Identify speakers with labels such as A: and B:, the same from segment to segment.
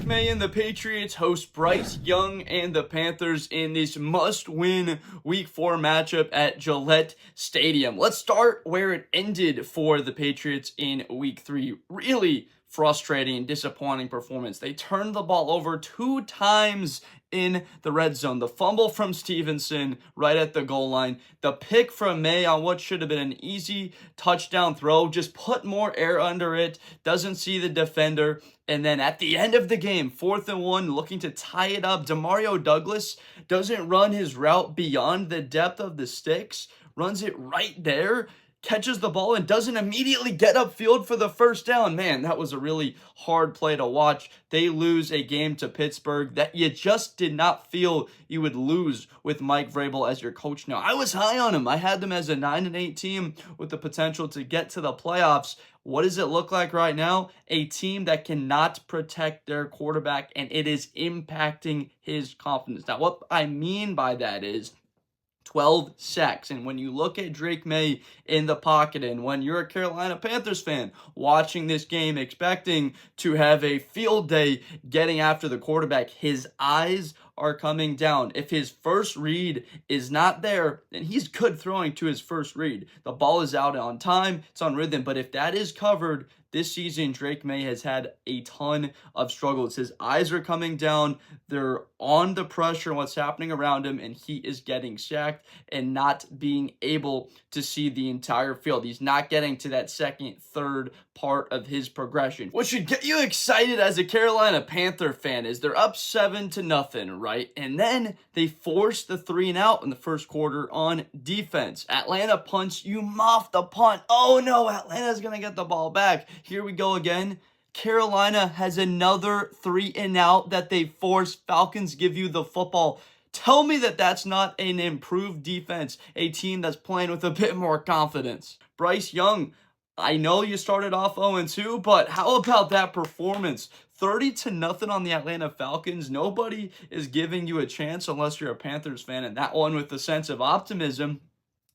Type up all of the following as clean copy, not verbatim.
A: Drake Maye and the Patriots host Bryce Young and the Panthers in this must-win Week 4 matchup at Gillette Stadium. Let's start where it ended for the Patriots in Week 3. Really frustrating and disappointing performance. They turned the ball over 2 times in the red zone. The fumble from Stevenson right at the goal line. The pick from Maye on what should have been an easy touchdown throw. Just put more air under it. Doesn't see the defender. And then at the end of the game, 4th and 1, looking to tie it up. Demario Douglas doesn't run his route beyond the depth of the sticks. Runs it right there. Catches the ball and doesn't immediately get upfield for the first down. Man, that was a really hard play to watch. They lose a game to Pittsburgh that you just did not feel you would lose with Mike Vrabel as your coach now. I was high on him. I had them as a 9-8 team with the potential to get to the playoffs. What does it look like right now? A team that cannot protect their quarterback, and it is impacting his confidence. Now, what I mean by that is 12 sacks. And when you look at Drake Maye in the pocket, and when you're a Carolina Panthers fan watching this game expecting to have a field day getting after the quarterback, his eyes are coming down. If his first read is not there, then he's good throwing to his first read. The ball is out on time, it's on rhythm, but if that is covered, this season, Drake Maye has had a ton of struggles. His eyes are coming down. They're on the pressure and what's happening around him, and he is getting sacked and not being able to see the entire field. He's not getting to that second, third part of his progression. What should get you excited as a Carolina Panther fan is they're up 7-0, right? And then they force the 3-and-out in the first quarter on defense. Atlanta punts, you muff the punt. Oh no, Atlanta's going to get the ball back. Here we go again. Carolina has another 3-and-out that they force. Falcons give you the football. Tell me that that's not an improved defense, a team that's playing with a bit more confidence. Bryce Young, I know you started off 0-2, but how about that performance? 30-0 on the Atlanta Falcons. Nobody is giving you a chance unless you're a Panthers fan, and that one with a sense of optimism.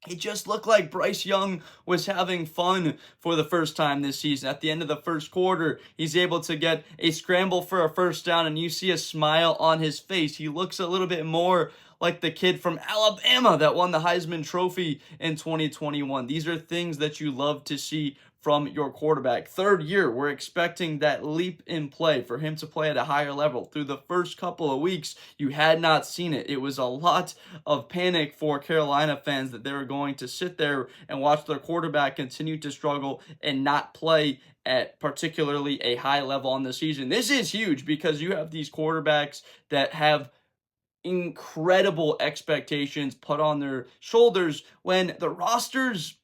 A: It just looked like Bryce Young was having fun for the first time this season. At the end of the first quarter, he's able to get a scramble for a first down, and you see a smile on his face. He looks a little bit more like the kid from Alabama that won the Heisman Trophy in 2021. These are things that you love to see from your quarterback. Third year, we're expecting that leap in play for him to play at a higher level. Through the first couple of weeks, you had not seen it. It was a lot of panic for Carolina fans that they were going to sit there and watch their quarterback continue to struggle and not play at particularly a high level on the season. This is huge because you have these quarterbacks that have incredible expectations put on their shoulders when the rosters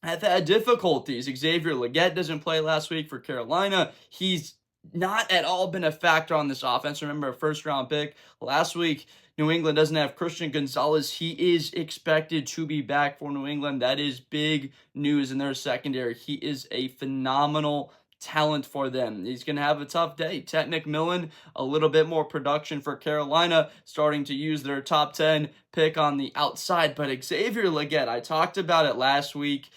A: have had difficulties. Xavier Legette doesn't play last week for Carolina. He's not at all been a factor on this offense. Remember, a first-round pick. Last week, New England doesn't have Christian Gonzalez. He is expected to be back for New England. That is big news in their secondary. He is a phenomenal talent for them. He's going to have a tough day. Tet McMillan, a little bit more production for Carolina, starting to use their top 10 pick on the outside. But Xavier Legette, I talked about it last week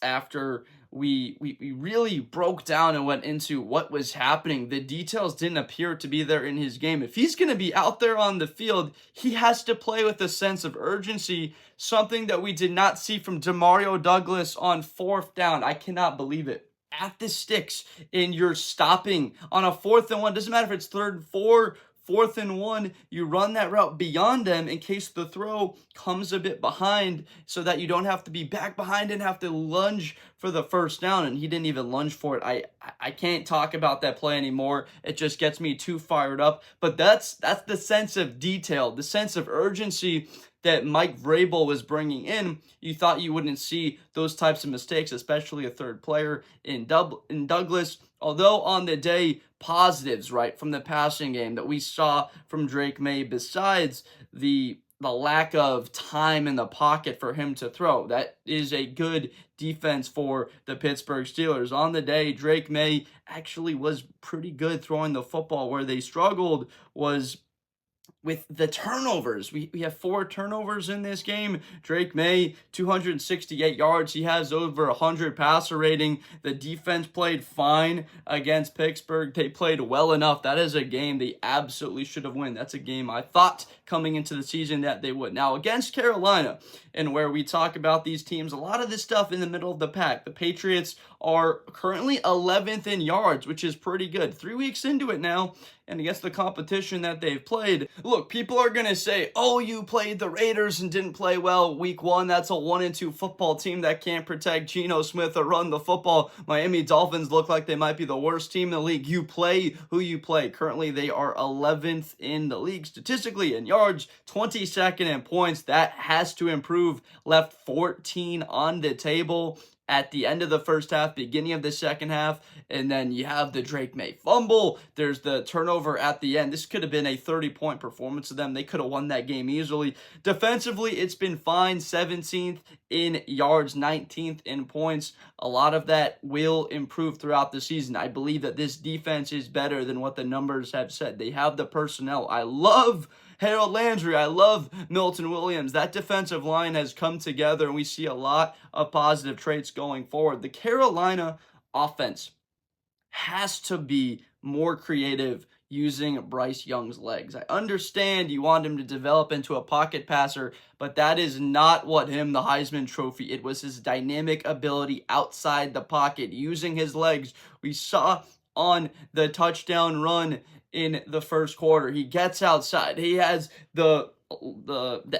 A: after we really broke down and went into what was happening. The details didn't appear to be there in his game. If he's going to be out there on the field, he has to play with a sense of urgency, something that we did not see from Demario Douglas on 4th down. I cannot believe it. At the sticks and you're stopping on a 4th and 1. Doesn't matter if it's 3rd and 4, 4th and 1. You run that route beyond them in case the throw comes a bit behind so that you don't have to be back behind and have to lunge for the first down. And he didn't even lunge for it. I can't talk about that play anymore. It just gets me too fired up. But that's the sense of detail, the sense of urgency that Mike Vrabel was bringing in. You thought you wouldn't see those types of mistakes, especially a third player in Douglas. Although on the day, positives, right, from the passing game that we saw from Drake Maye, besides the lack of time in the pocket for him to throw. That is a good defense for the Pittsburgh Steelers. On the day, Drake Maye actually was pretty good throwing the football. Where they struggled was with the turnovers. We have 4 turnovers in this game. Drake Maye, 268 yards. He has over 100 passer rating. The defense played fine against Pittsburgh. They played well enough. That is a game they absolutely should have won. That's a game I thought coming into the season that they would. Now, against Carolina, and where we talk about these teams, a lot of this stuff in the middle of the pack. The Patriots are currently 11th in yards, which is pretty good. 3 weeks into it now, and against the competition that they've played. Look, people are going to say, oh, you played the Raiders and didn't play well week 1. That's a 1-2 football team that can't protect Geno Smith or run the football. Miami Dolphins look like they might be the worst team in the league. You play who you play. Currently, they are 11th in the league statistically in yards, 22nd in points. That has to improve. Left 14 on the table at the end of the first half, beginning of the second half, and then you have the Drake Maye fumble. There's the turnover at the end. This could have been a 30-point performance of them. They could have won that game easily. Defensively, it's been fine. 17th in yards, 19th in points. A lot of that will improve throughout the season. I believe that this defense is better than what the numbers have said. They have the personnel. I love Harold Landry. I love Milton Williams. That defensive line has come together, and we see a lot of positive traits going forward. The Carolina offense has to be more creative using Bryce Young's legs. I understand you want him to develop into a pocket passer, but that is not what him the Heisman Trophy. It was his dynamic ability outside the pocket, using his legs. We saw on the touchdown run in the first quarter. He gets outside. He has the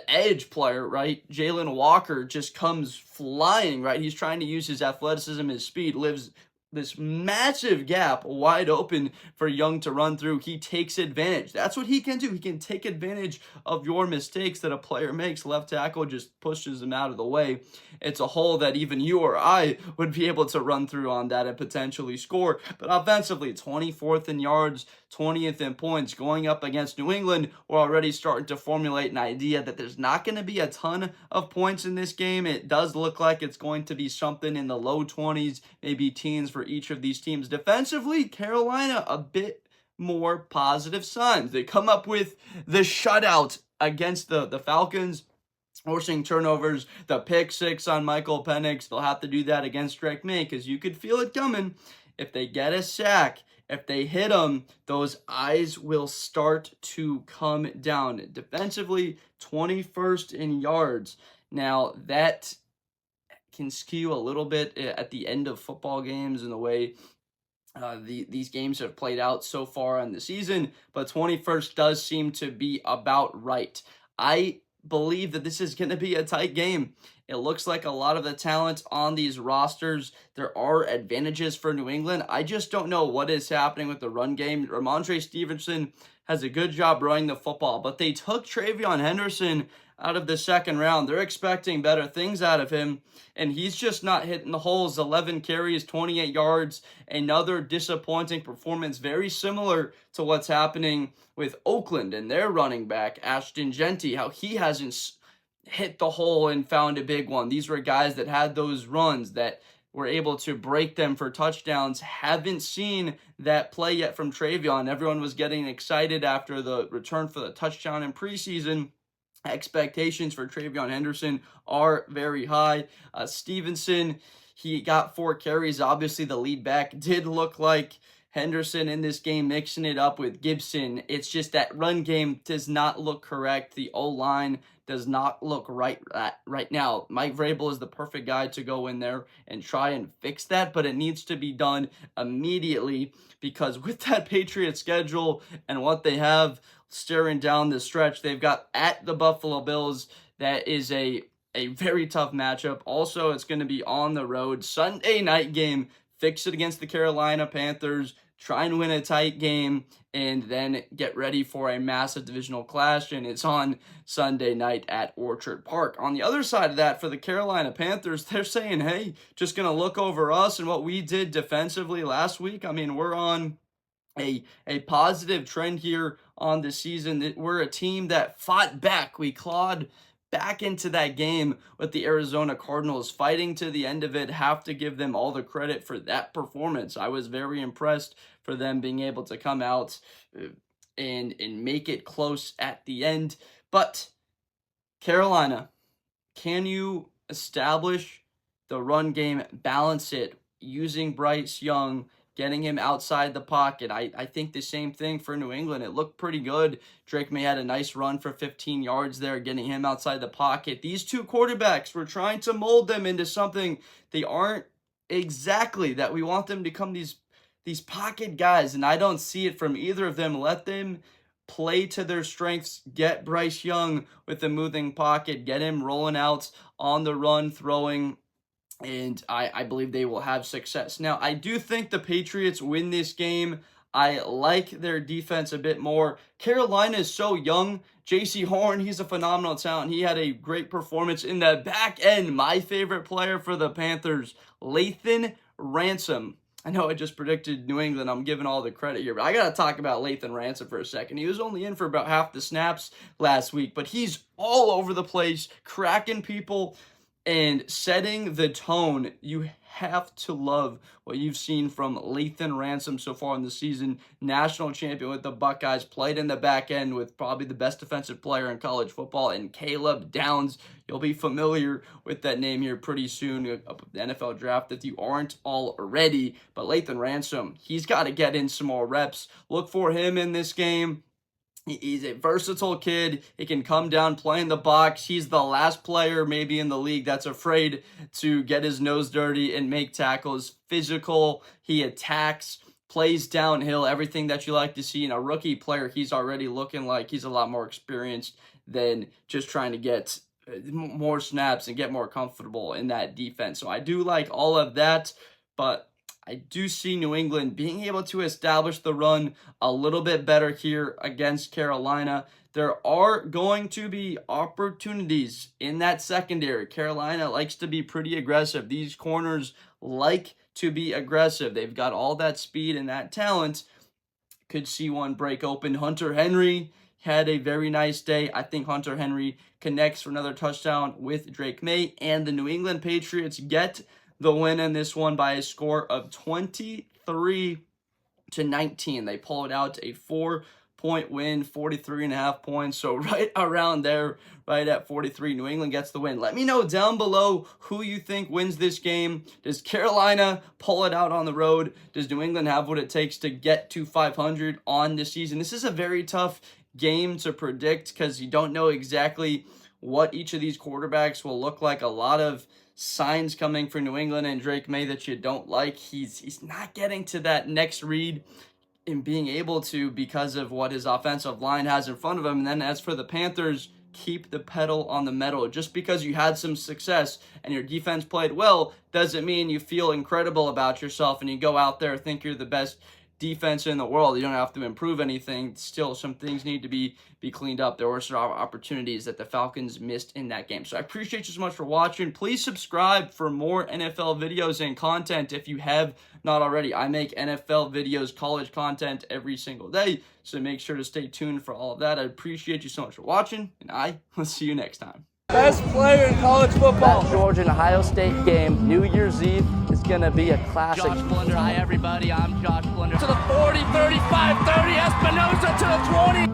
A: edge player, right? Jalen Walker just comes flying, right? He's trying to use his athleticism, his speed, lives this massive gap wide open for Young to run through. He takes advantage. That's what he can do. He can take advantage of your mistakes that a player makes. Left tackle just pushes him out of the way. It's a hole that even you or I would be able to run through on that and potentially score. But offensively, 24th in yards, 20th in points. Going up against New England, we're already starting to formulate an idea that there's not going to be a ton of points in this game. It does look like it's going to be something in the low 20s, maybe teens for each of these teams. Defensively, Carolina a bit more positive signs. They come up with the shutout against the Falcons, forcing turnovers, the pick 6 on Michael Penix. They'll have to do that against Drake Maye because you could feel it coming. If they get a sack, if they hit them, those eyes will start to come down. Defensively, 21st in yards. Now, that can skew a little bit at the end of football games in the way these games have played out so far in the season, but 21st does seem to be about right. I believe that this is going to be a tight game. It looks like a lot of the talent on these rosters, there are advantages for New England. I just don't know what is happening with the run game. Ramondre Stevenson has a good job running the football, but they took Travion Henderson out of the second round. They're expecting better things out of him, and he's just not hitting the holes. 11 carries, 28 yards, another disappointing performance, very similar to what's happening with Oakland and their running back, Ashton Genty, how he hasn't hit the hole and found a big one. These were guys that had those runs that were able to break them for touchdowns. Haven't seen that play yet from Travion. Everyone was getting excited after the return for the touchdown in preseason. Expectations for Travion Henderson are very high. Stevenson, he got 4 carries. Obviously, the lead back did look like Henderson in this game, mixing it up with Gibson. It's just that run game does not look correct. The O-line does not look right now. Mike Vrabel is the perfect guy to go in there and try and fix that, but it needs to be done immediately because with that Patriots schedule and what they have staring down the stretch, they've got at the Buffalo Bills. That is a very tough matchup. Also, it's going to be on the road. Sunday night game. Fix it against the Carolina Panthers. Try and win a tight game, and then get ready for a massive divisional clash, and it's on Sunday night at Orchard Park. On the other side of that, for the Carolina Panthers, they're saying, hey, just going to look over us and what we did defensively last week. I mean, we're on a positive trend here on the season. We're a team that fought back. We clawed back into that game with the Arizona Cardinals, fighting to the end of it. Have to give them all the credit for that performance. I was very impressed for them being able to come out and make it close at the end. But Carolina, can you establish the run game, balance it using Bryce Young, getting him outside the pocket? I think the same thing for New England. It looked pretty good. Drake Maye had a nice run for 15 yards there, getting him outside the pocket. These two quarterbacks, we're trying to mold them into something they aren't exactly, that we want them to become these pocket guys, and I don't see it from either of them. Let them play to their strengths. Get Bryce Young with the moving pocket, get him rolling out on the run, throwing, and I believe they will have success. Now, I do think the Patriots win this game. I like their defense a bit more. Carolina is so young. J.C. Horn, he's a phenomenal talent. He had a great performance in the back end. My favorite player for the Panthers, Lathan Ransom. I know I just predicted New England. I'm giving all the credit here, but I got to talk about Lathan Ransom for a second. He was only in for about half the snaps last week, but he's all over the place, cracking people and setting the tone. You have to love what you've seen from Lathan Ransom so far in the season. National champion with the Buckeyes, played in the back end with probably the best defensive player in college football, and Caleb Downs. You'll be familiar with that name here pretty soon, up with the NFL draft, if you aren't already. But Lathan Ransom, he's got to get in some more reps. Look for him in this game. He's a versatile kid. He can come down, play in the box. He's the last player maybe in the league that's afraid to get his nose dirty and make tackles. Physical, he attacks, plays downhill, everything that you like to see in a rookie player. He's already looking like he's a lot more experienced than just trying to get more snaps and get more comfortable in that defense. So I do like all of that, but I do see New England being able to establish the run a little bit better here against Carolina. There are going to be opportunities in that secondary. Carolina likes to be pretty aggressive. These corners like to be aggressive. They've got all that speed and that talent. Could see one break open. Hunter Henry had a very nice day. I think Hunter Henry connects for another touchdown with Drake Maye, and the New England Patriots get the win in this one by a score of 23-19. They pulled out a 4-point win, 43.5 points. So right around there, right at 43, New England gets the win. Let me know down below who you think wins this game. Does Carolina pull it out on the road? Does New England have what it takes to get to 500 on the season? This is a very tough game to predict because you don't know exactly what each of these quarterbacks will look like. A lot of signs coming for New England and Drake Maye that you don't like. He's not getting to that next read and being able to because of what his offensive line has in front of him. And then as for the Panthers, keep the pedal on the metal. Just because you had some success and your defense played well doesn't mean you feel incredible about yourself and you go out there think you're the best defense in the world. You don't have to improve anything. Still, some things need to be cleaned up. There were some opportunities that the Falcons missed in that game. So I appreciate you so much for watching. Please subscribe for more NFL videos and content if you have not already. I make NFL videos, college content every single day, so make sure to stay tuned for all of that. I appreciate you so much for watching, and I will see you next time.
B: Best player in college football.
C: That Georgia and Ohio State game, New Year's Eve, is going to be a classic.
D: Josh Blunder. Hi, everybody. I'm Josh Blunder.
B: To the 40, 35, 30, Espinosa to the 20.